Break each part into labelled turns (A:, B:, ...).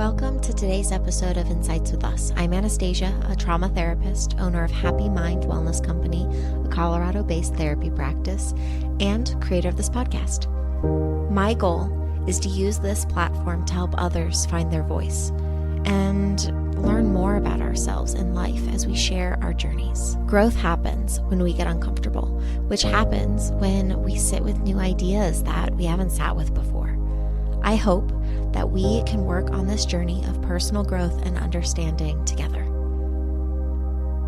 A: Welcome to today's episode of Insights with Us. I'm Anastasia, a trauma therapist, owner of Happy Mind Wellness Company, a Colorado-based therapy practice, and creator of this podcast. My goal is to use this platform to help others find their voice and learn more about ourselves and life as we share our journeys. Growth happens when we get uncomfortable, which happens when we sit with new ideas that we haven't sat with before. I hope that we can work on this journey of personal growth and understanding together.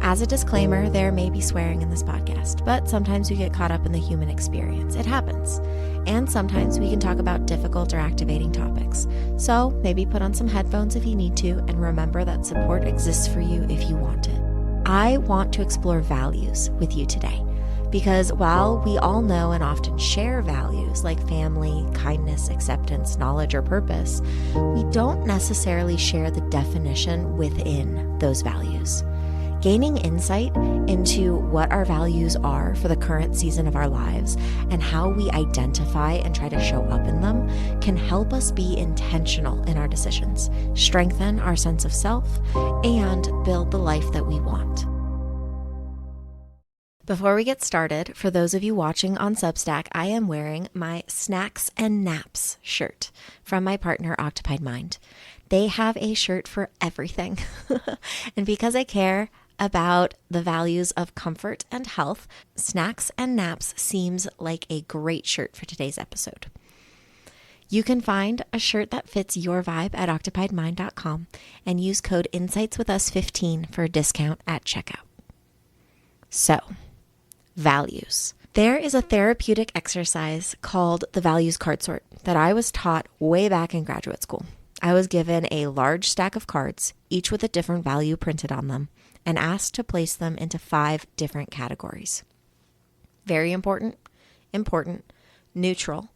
A: As a disclaimer, there may be swearing in this podcast, but sometimes we get caught up in the human experience. It happens. And sometimes we can talk about difficult or activating topics. So maybe put on some headphones if you need to, and remember that support exists for you if you want it. I want to explore values with you today. Because while we all know and often share values like family, kindness, acceptance, knowledge, or purpose, we don't necessarily share the definition within those values. Gaining insight into what our values are for the current season of our lives and how we identify and try to show up in them can help us be intentional in our decisions, strengthen our sense of self, and build the life that we want. Before we get started, for those of you watching on Substack, I am wearing my Snacks and Naps shirt from my partner, Occupied Mind. They have a shirt for everything. And because I care about the values of comfort and health, Snacks and Naps seems like a great shirt for today's episode. You can find a shirt that fits your vibe at occupiedmind.com and use code INSIGHTSWITHUS15 for a discount at checkout. So, values. There is a therapeutic exercise called the values card sort that I was taught way back in graduate school. I was given a large stack of cards, each with a different value printed on them, and asked to place them into 5 different categories. Very important, important, neutral,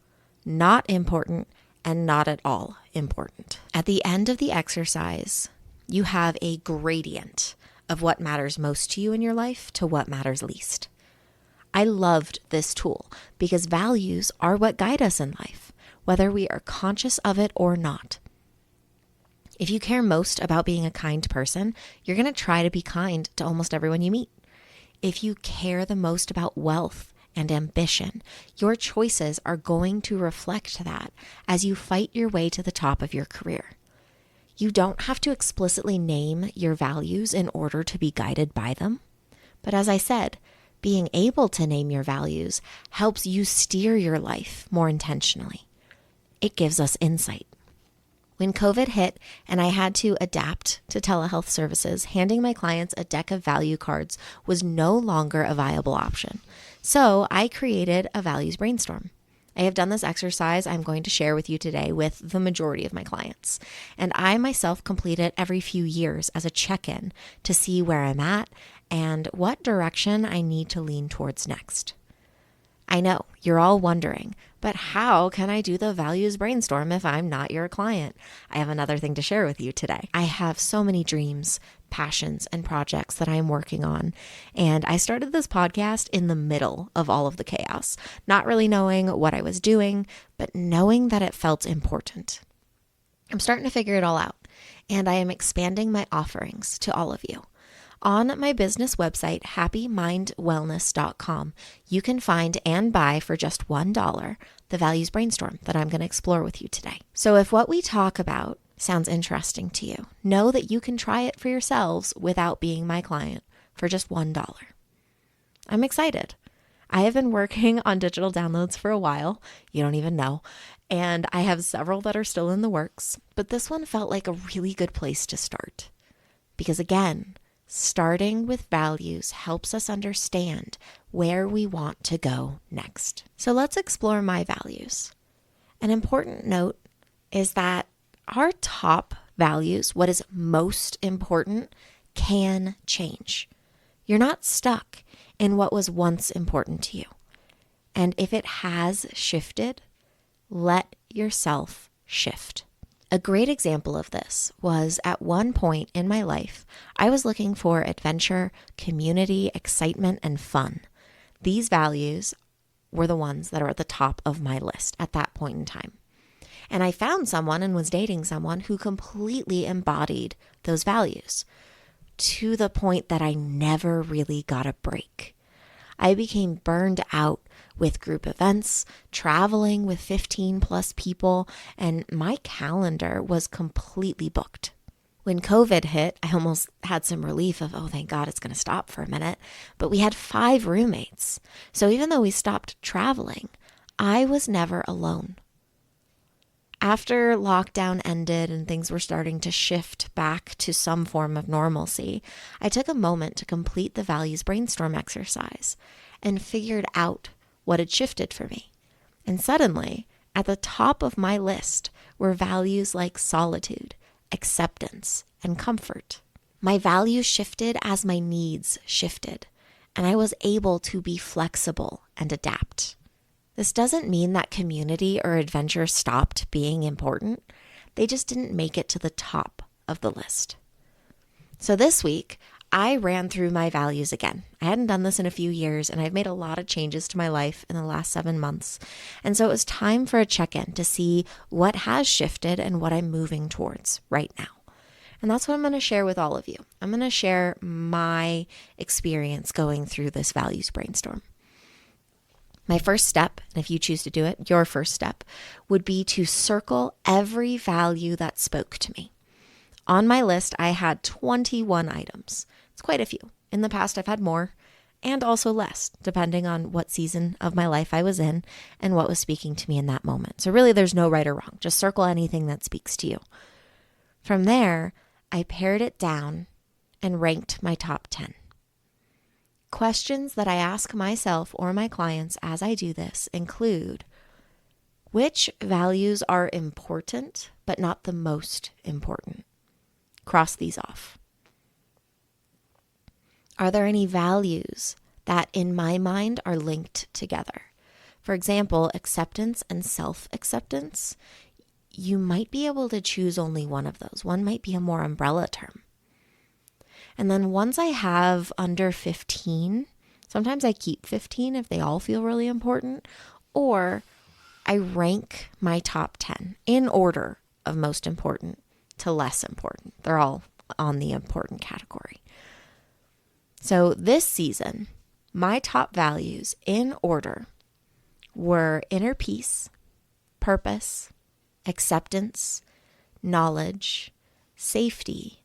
A: not important, and not at all important. At the end of the exercise, you have a gradient of what matters most to you in your life to what matters least. I loved this tool because values are what guide us in life, whether we are conscious of it or not. If you care most about being a kind person, you're going to try to be kind to almost everyone you meet. If you care the most about wealth and ambition, your choices are going to reflect that as you fight your way to the top of your career. You don't have to explicitly name your values in order to be guided by them. But as I said, being able to name your values helps you steer your life more intentionally. It gives us insight. When COVID hit and I had to adapt to telehealth services, handing my clients a deck of value cards was no longer a viable option. So I created a values brainstorm. I have done this exercise I'm going to share with you today with the majority of my clients. And I myself complete it every few years as a check-in to see where I'm at and what direction I need to lean towards next. I know you're all wondering, but how can I do the values brainstorm if I'm not your client? I have another thing to share with you today. I have so many dreams, passions, and projects that I'm working on. And I started this podcast in the middle of all of the chaos, not really knowing what I was doing, but knowing that it felt important. I'm starting to figure it all out, and I am expanding my offerings to all of you. On my business website, happymindwellness.com, you can find and buy for just $1 the values brainstorm that I'm going to explore with you today. So if what we talk about sounds interesting to you, know that you can try it for yourselves without being my client for just $1. I'm excited. I have been working on digital downloads for a while. You don't even know. And I have several that are still in the works, but this one felt like a really good place to start. Because again, starting with values helps us understand where we want to go next. So let's explore my values. An important note is that our top values, what is most important, can change. You're not stuck in what was once important to you. And if it has shifted, let yourself shift. A great example of this was at one point in my life, I was looking for adventure, community, excitement, and fun. These values were the ones that are at the top of my list at that point in time. And I found someone and was dating someone who completely embodied those values to the point that I never really got a break. I became burned out with group events, traveling with 15 plus people, and my calendar was completely booked. When COVID hit, I almost had some relief of, oh, thank God it's going to stop for a minute. But we had 5 roommates. So even though we stopped traveling, I was never alone. After lockdown ended and things were starting to shift back to some form of normalcy, I took a moment to complete the values brainstorm exercise and figured out what had shifted for me. And suddenly, at the top of my list were values like solitude, acceptance, and comfort. My values shifted as my needs shifted, and I was able to be flexible and adapt. This doesn't mean that community or adventure stopped being important. They just didn't make it to the top of the list. So this week, I ran through my values again. I hadn't done this in a few years, and I've made a lot of changes to my life in the last 7 months. And so it was time for a check-in to see what has shifted and what I'm moving towards right now. And that's what I'm going to share with all of you. I'm going to share my experience going through this values brainstorm. My first step, and if you choose to do it, your first step, would be to circle every value that spoke to me. On my list, I had 21 items. It's quite a few. In the past, I've had more and also less, depending on what season of my life I was in and what was speaking to me in that moment. So really, there's no right or wrong. Just circle anything that speaks to you. From there, I pared it down and ranked my top 10. Questions that I ask myself or my clients as I do this include: which values are important but not the most important? Cross these off. Are there any values that in my mind are linked together? For example, acceptance and self-acceptance. You might be able to choose only one of those. One might be a more umbrella term. And then once I have under 15, sometimes I keep 15 if they all feel really important, or I rank my top 10 in order of most important to less important. They're all on the important category. So this season, my top values in order were inner peace, purpose, acceptance, knowledge, safety,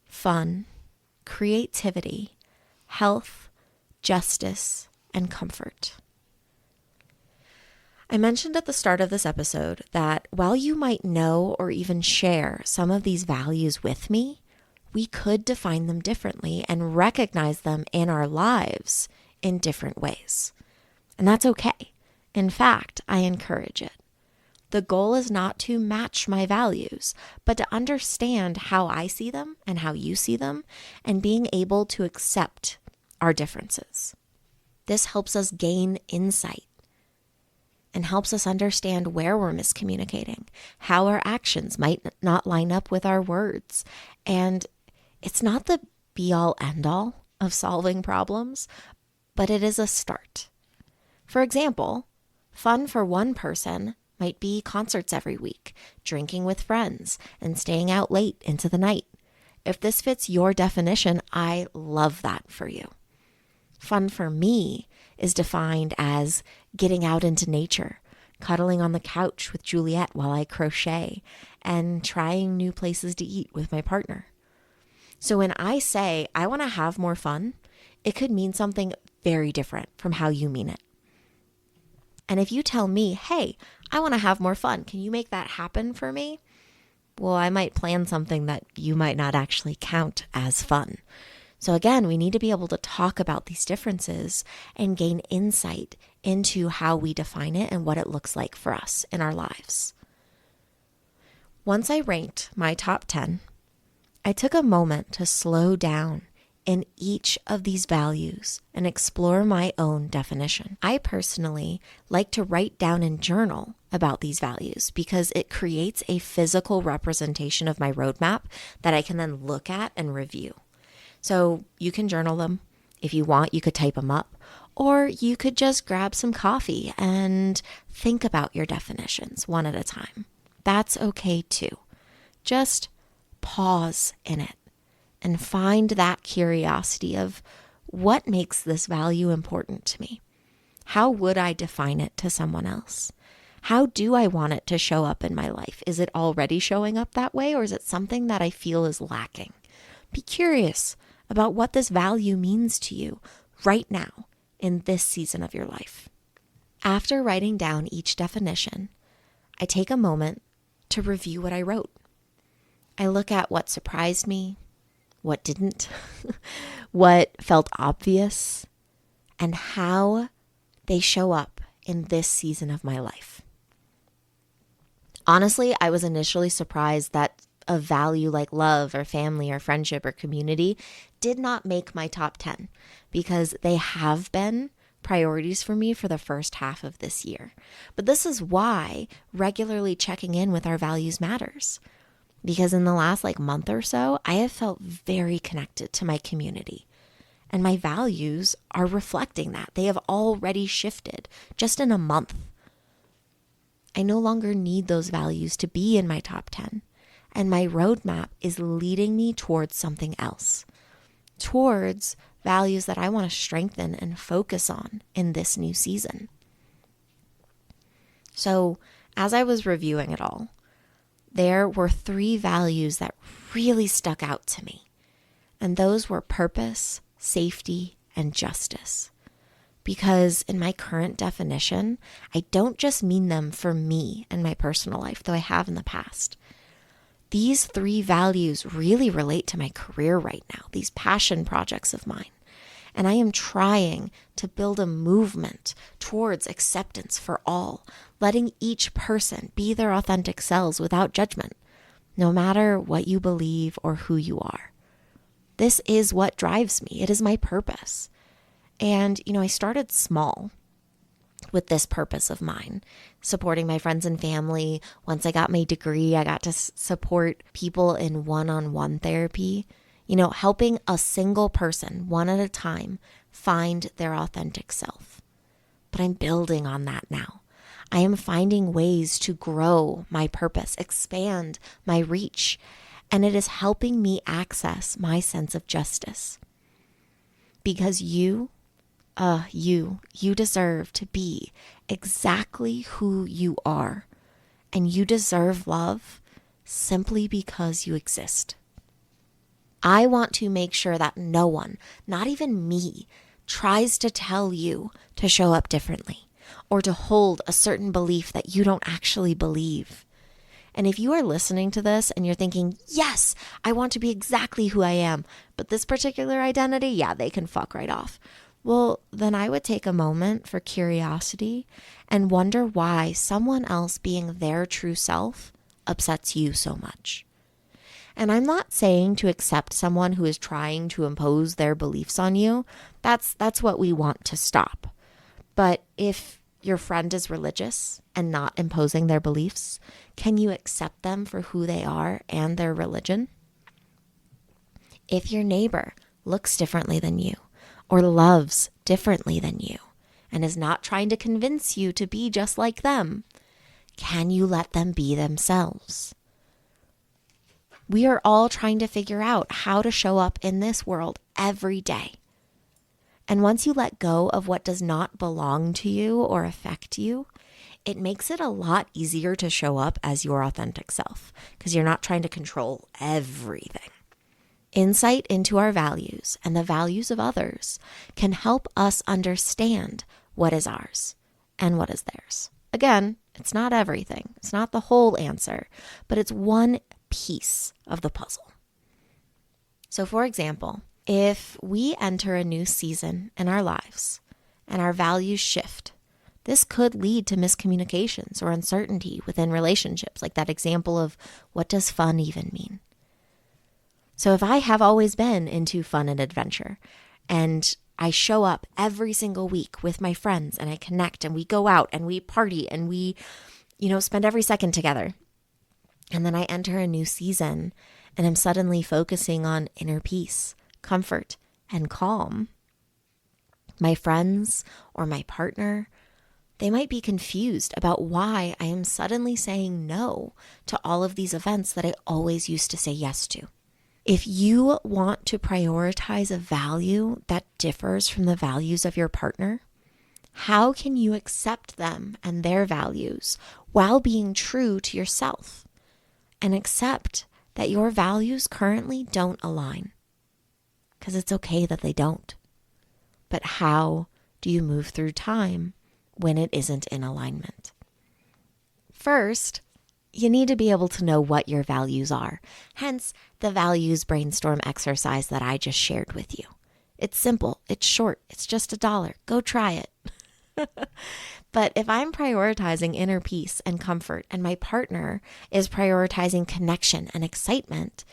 A: fun, creativity, health, justice, and comfort. I mentioned at the start of this episode that while you might know or even share some of these values with me, we could define them differently and recognize them in our lives in different ways. And that's okay. In fact, I encourage it. The goal is not to match my values, but to understand how I see them and how you see them, and being able to accept our differences. This helps us gain insight and helps us understand where we're miscommunicating, how our actions might not line up with our words. And it's not the be-all, end-all of solving problems, but it is a start. For example, fun for one person might be concerts every week, drinking with friends, and staying out late into the night. If this fits your definition, I love that for you. Fun for me is defined as getting out into nature, cuddling on the couch with Juliet while I crochet, and trying new places to eat with my partner. So when I say I want to have more fun, it could mean something very different from how you mean it. And if you tell me, hey, I want to have more fun, can you make that happen for me? Well, I might plan something that you might not actually count as fun. So again, we need to be able to talk about these differences and gain insight into how we define it and what it looks like for us in our lives. Once I ranked my top 10, I took a moment to slow down in each of these values and explore my own definition. I personally like to write down and journal about these values because it creates a physical representation of my roadmap that I can then look at and review. So you can journal them. If you want, you could type them up, or you could just grab some coffee and think about your definitions one at a time. That's okay too. Just pause in it and find that curiosity of what makes this value important to me? How would I define it to someone else? How do I want it to show up in my life? Is it already showing up that way, or is it something that I feel is lacking? Be curious about what this value means to you right now in this season of your life. After writing down each definition, I take a moment to review what I wrote. I look at what surprised me, what didn't, what felt obvious, and how they show up in this season of my life. Honestly, I was initially surprised that a value like love or family or friendship or community did not make my top 10 because they have been priorities for me for the first half of this year. But this is why regularly checking in with our values matters. Because in the last month or so, I have felt very connected to my community. And my values are reflecting that. They have already shifted just in a month. I no longer need those values to be in my top 10. And my roadmap is leading me towards something else. Towards values that I want to strengthen and focus on in this new season. So as I was reviewing it all, there were 3 values that really stuck out to me. And those were purpose, safety, and justice. Because in my current definition, I don't just mean them for me and my personal life, though I have in the past. These 3 values really relate to my career right now, these passion projects of mine. And I am trying to build a movement towards acceptance for all, letting each person be their authentic selves without judgment, no matter what you believe or who you are. This is what drives me. It is my purpose. And, I started small with this purpose of mine, supporting my friends and family. Once I got my degree, I got to support people in one-on-one therapy, helping a single person one at a time find their authentic self. But I'm building on that now. I am finding ways to grow my purpose, expand my reach, and it is helping me access my sense of justice. Because you deserve to be exactly who you are, and you deserve love simply because you exist. I want to make sure that no one, not even me, tries to tell you to show up differently or to hold a certain belief that you don't actually believe. And if you are listening to this and you're thinking, yes, I want to be exactly who I am, but this particular identity, they can fuck right off. Well, then I would take a moment for curiosity and wonder why someone else being their true self upsets you so much. And I'm not saying to accept someone who is trying to impose their beliefs on you. That's what we want to stop. But if your friend is religious and not imposing their beliefs, can you accept them for who they are and their religion? If your neighbor looks differently than you or loves differently than you and is not trying to convince you to be just like them, can you let them be themselves? We are all trying to figure out how to show up in this world every day. And once you let go of what does not belong to you or affect you, it makes it a lot easier to show up as your authentic self because you're not trying to control everything. Insight into our values and the values of others can help us understand what is ours and what is theirs. Again, it's not everything. It's not the whole answer, but it's one piece of the puzzle. So for example, if we enter a new season in our lives and our values shift, this could lead to miscommunications or uncertainty within relationships, like that example of what does fun even mean? So if I have always been into fun and adventure and I show up every single week with my friends and I connect and we go out and we party and we, spend every second together. And then I enter a new season and I'm suddenly focusing on inner peace, comfort, and calm. My friends or my partner, They might be confused about why I am suddenly saying no to all of these events that I always used to say yes to. If you want to prioritize a value that differs from the values of your partner, how can you accept them and their values while being true to yourself and accept that your values currently don't align? Because it's okay that they don't. But how do you move through time when it isn't in alignment? First, you need to be able to know what your values are. Hence, the values brainstorm exercise that I just shared with you. It's simple, it's short, it's just $1. Go try it. But if I'm prioritizing inner peace and comfort and my partner is prioritizing connection and excitement,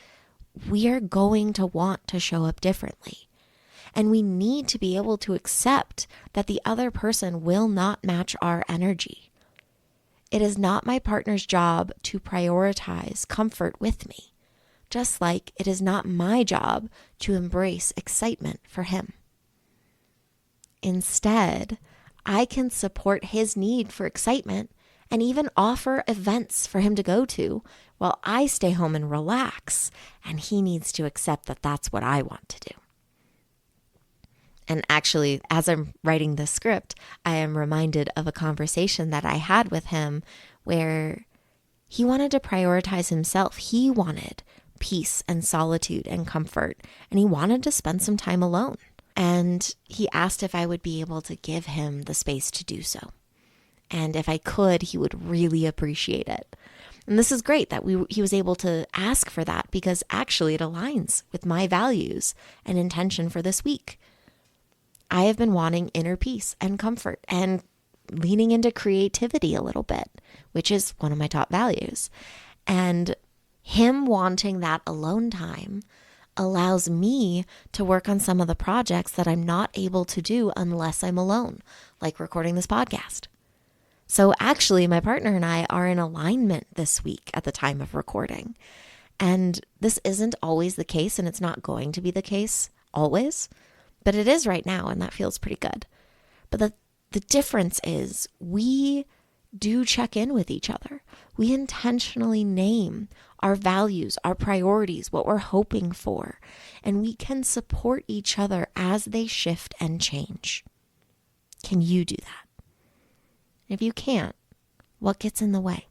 A: we are going to want to show up differently. And we need to be able to accept that the other person will not match our energy. It is not my partner's job to prioritize comfort with me, just like it is not my job to embrace excitement for him. Instead, I can support his need for excitement and even offer events for him to go to while I stay home and relax, and he needs to accept that that's what I want to do. And actually, as I'm writing this script, I am reminded of a conversation that I had with him where he wanted to prioritize himself. He wanted peace and solitude and comfort, and he wanted to spend some time alone. And he asked if I would be able to give him the space to do so. And if I could, he would really appreciate it. And this is great that he was able to ask for that, because actually it aligns with my values and intention for this week. I have been wanting inner peace and comfort and leaning into creativity a little bit, which is one of my top values. And him wanting that alone time allows me to work on some of the projects that I'm not able to do unless I'm alone, like recording this podcast. So actually, my partner and I are in alignment this week at the time of recording. And this isn't always the case, and it's not going to be the case always. But it is right now, and that feels pretty good. But the difference is we do check in with each other. We intentionally name our values, our priorities, what we're hoping for, and we can support each other as they shift and change. Can you do that? If you can't, what gets in the way?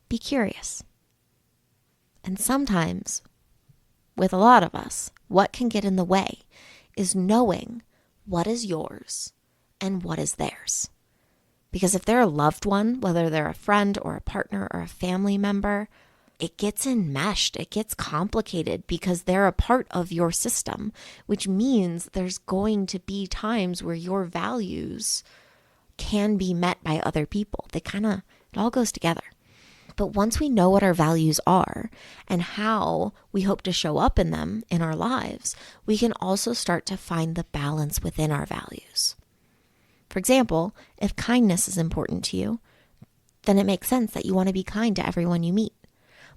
A: Be curious. And sometimes, with a lot of us, what can get in the way is knowing what is yours and what is theirs. Because if they're a loved one, whether they're a friend or a partner or a family member, it gets enmeshed, it gets complicated because they're a part of your system, which means there's going to be times where your values can be met by other people. It all goes together. But once we know what our values are and how we hope to show up in them in our lives, we can also start to find the balance within our values. For example, if kindness is important to you, then it makes sense that you want to be kind to everyone you meet.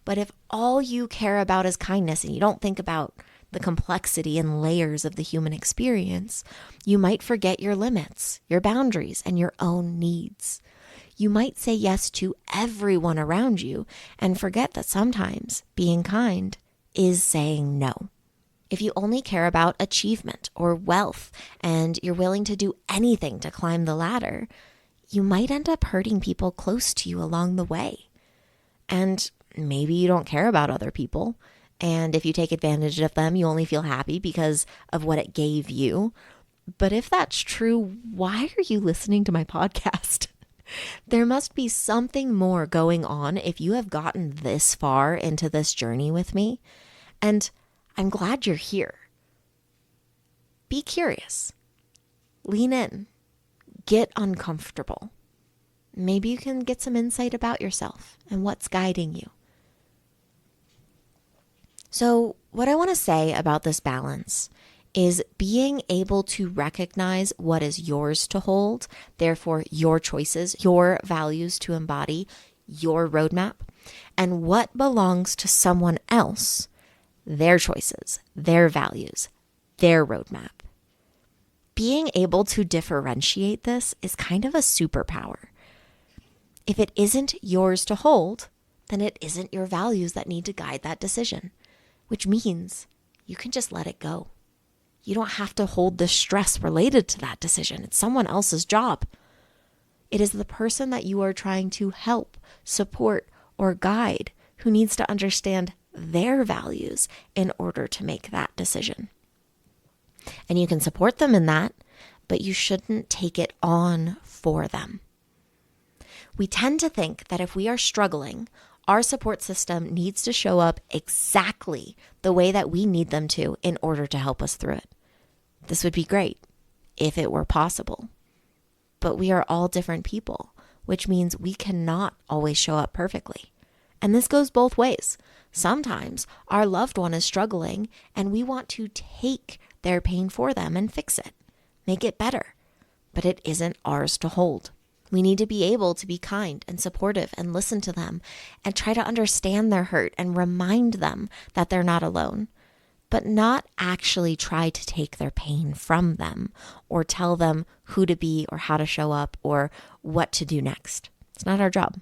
A: But if all you care about is kindness and you don't think about the complexity and layers of the human experience, you might forget your limits, your boundaries, and your own needs. You might say yes to everyone around you and forget that sometimes being kind is saying no. If you only care about achievement or wealth and you're willing to do anything to climb the ladder, you might end up hurting people close to you along the way. And maybe you don't care about other people. And if you take advantage of them, you only feel happy because of what it gave you. But if that's true, why are you listening to my podcast? There must be something more going on if you have gotten this far into this journey with me. And I'm glad you're here. Be curious. Lean in. Get uncomfortable. Maybe you can get some insight about yourself and what's guiding you. So what I want to say about this balance is being able to recognize what is yours to hold, therefore your choices, your values to embody, your roadmap, and what belongs to someone else, their choices, their values, their roadmap. Being able to differentiate this is kind of a superpower. If it isn't yours to hold, then it isn't your values that need to guide that decision, which means you can just let it go. You don't have to hold the stress related to that decision. It's someone else's job. It is the person that you are trying to help, support, or guide who needs to understand their values in order to make that decision. And you can support them in that, but you shouldn't take it on for them. We tend to think that if we are struggling, our support system needs to show up exactly the way that we need them to in order to help us through it. This would be great if it were possible. But we are all different people, which means we cannot always show up perfectly. And this goes both ways. Sometimes our loved one is struggling and we want to take their pain for them and fix it, make it better. But it isn't ours to hold. We need to be able to be kind and supportive and listen to them and try to understand their hurt and remind them that they're not alone, but not actually try to take their pain from them or tell them who to be or how to show up or what to do next. It's not our job.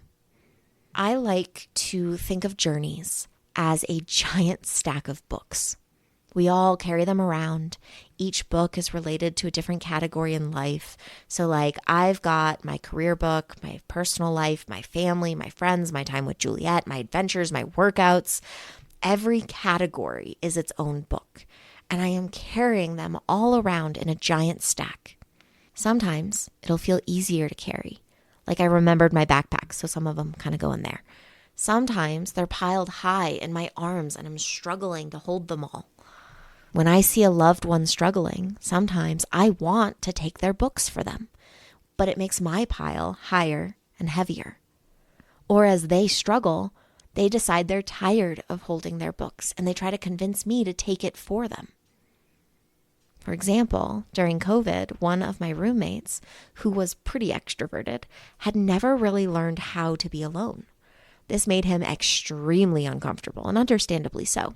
A: I like to think of journeys as a giant stack of books. We all carry them around. Each book is related to a different category in life. So like I've got my career book, my personal life, my family, my friends, my time with Juliet, my adventures, my workouts. Every category is its own book, and I am carrying them all around in a giant stack. Sometimes it'll feel easier to carry. Like I remembered my backpack, so some of them kind of go in there. Sometimes they're piled high in my arms and I'm struggling to hold them all. When I see a loved one struggling, sometimes I want to take their books for them, but it makes my pile higher and heavier. Or as they struggle, they decide they're tired of holding their books and they try to convince me to take it for them. For example, during COVID, one of my roommates, who was pretty extroverted, had never really learned how to be alone. This made him extremely uncomfortable, and understandably so.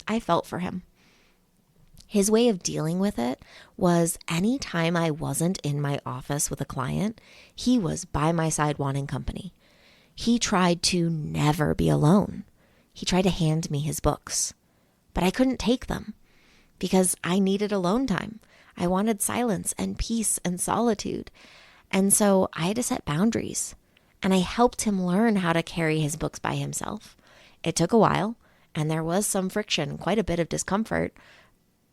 A: I felt for him. His way of dealing with it was anytime I wasn't in my office with a client, he was by my side wanting company. He tried to never be alone. He tried to hand me his books, but I couldn't take them because I needed alone time. I wanted silence and peace and solitude. And so I had to set boundaries, and I helped him learn how to carry his books by himself. It took a while, and there was some friction, quite a bit of discomfort.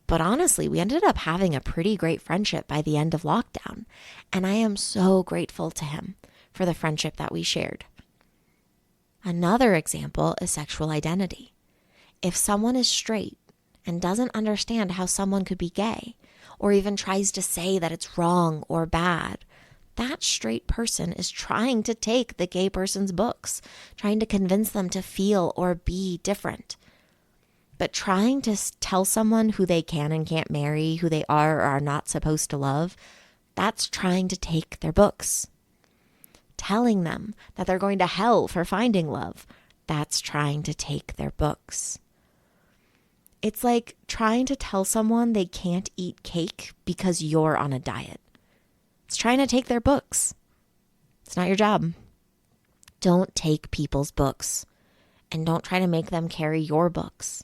A: But honestly, we ended up having a pretty great friendship by the end of lockdown. And I am so grateful to him for the friendship that we shared. Another example is sexual identity. If someone is straight and doesn't understand how someone could be gay, or even tries to say that it's wrong or bad, that straight person is trying to take the gay person's books, trying to convince them to feel or be different. But trying to tell someone who they can and can't marry, who they are or are not supposed to love, that's trying to take their books. Telling them that they're going to hell for finding love, that's trying to take their books. It's like trying to tell someone they can't eat cake because you're on a diet. It's trying to take their books. It's not your job. Don't take people's books, and don't try to make them carry your books.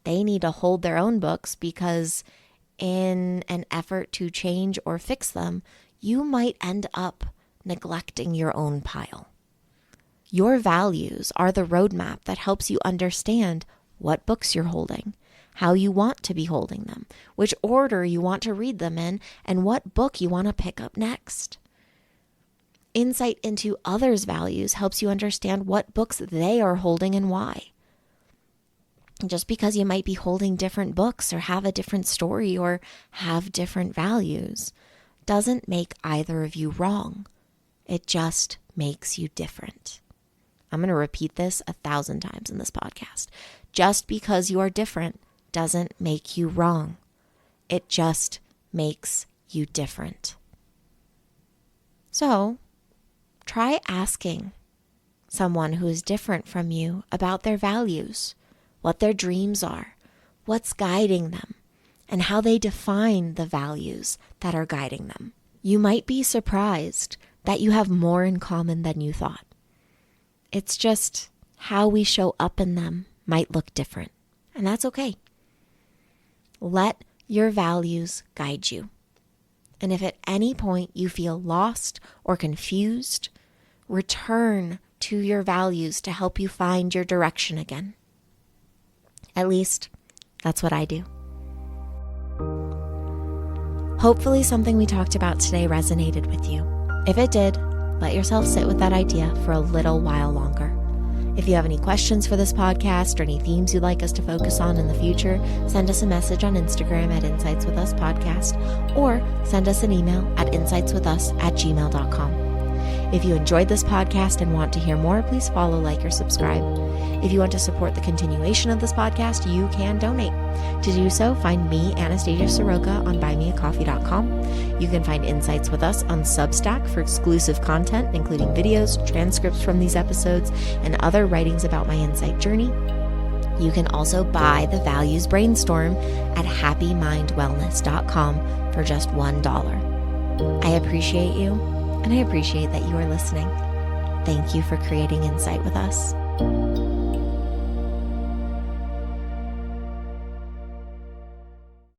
A: They need to hold their own books because in an effort to change or fix them, you might end up neglecting your own pile. Your values are the roadmap that helps you understand what books you're holding, how you want to be holding them, which order you want to read them in, and what book you want to pick up next. Insight into others' values helps you understand what books they are holding and why. Just because you might be holding different books or have a different story or have different values doesn't make either of you wrong. It just makes you different. I'm going to repeat this 1,000 times in this podcast. Just because you are different doesn't make you wrong. It just makes you different. So, try asking someone who is different from you about their values, what their dreams are, what's guiding them, and how they define the values that are guiding them. You might be surprised that you have more in common than you thought. It's just how we show up in them might look different, and that's okay. Let your values guide you. And if at any point you feel lost or confused, return to your values to help you find your direction again. At least, that's what I do. Hopefully something we talked about today resonated with you. If it did, let yourself sit with that idea for a little while longer. If you have any questions for this podcast or any themes you'd like us to focus on in the future, send us a message on Instagram at Insights With Us Podcast, or send us an email at insightswithus@gmail.com. If you enjoyed this podcast and want to hear more, please follow, like, or subscribe. If you want to support the continuation of this podcast, you can donate. To do so, find me, Anastasia Soroka, on buymeacoffee.com. You can find Insights With Us on Substack for exclusive content, including videos, transcripts from these episodes, and other writings about my insight journey. You can also buy the Values Brainstorm at happymindwellness.com for just $1. I appreciate you, and I appreciate that you are listening. Thank you for creating insight with us.